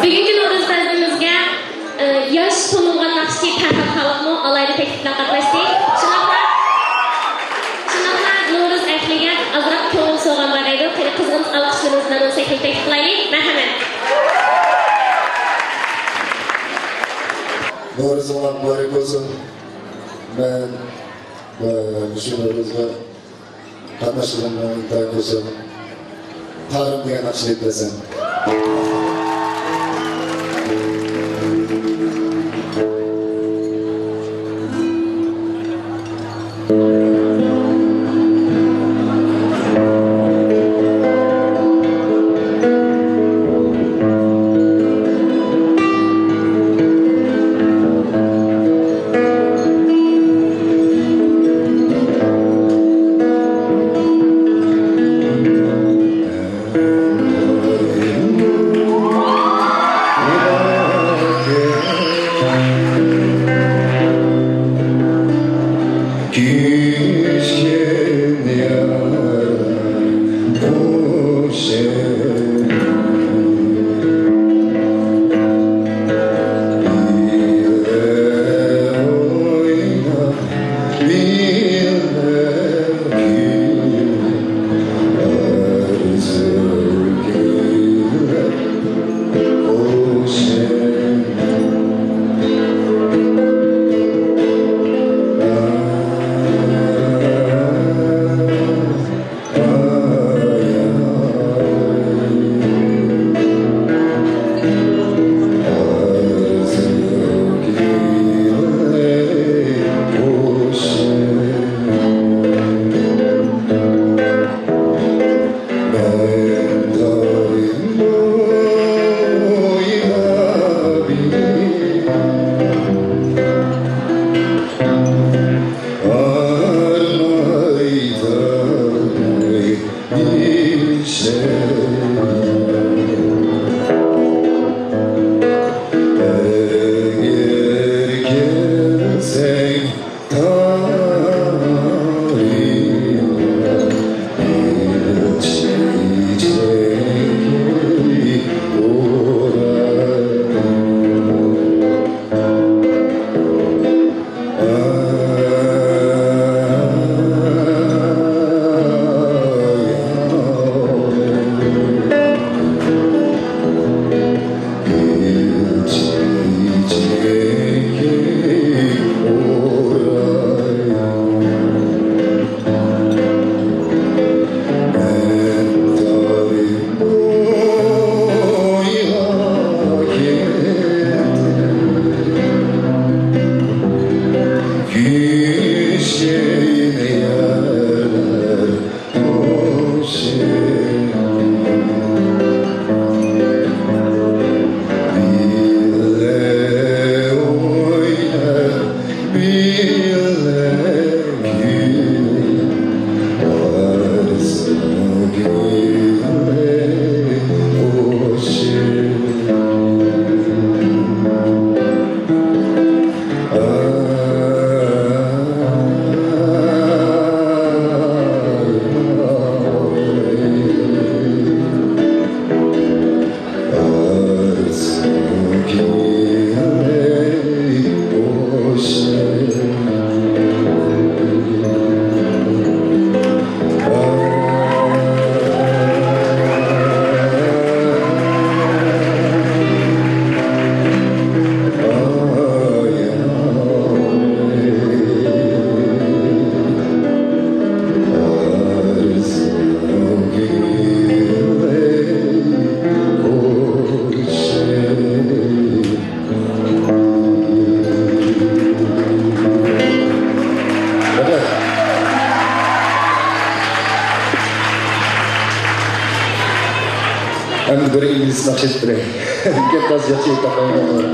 Bugungi Navro'z tadbirimizga yosh to'lg'an naqshli Farhod xalqni alayda taklif bilan qatnashdik. Shunaqa Navro'z ahliga azroq ko'ngil so'g'anlar edi. Qani qizg'in alqishlarimiz bilan taklif qilaylik. Marhamat. Navro'z muborak bo'lsin. Men shu Navro'zga qatnashganimdan intizor qilaman. Ta'lim degan naqshli desam. I'm very English naqshid bilan. Katta yaxshi ayta qo'yaman.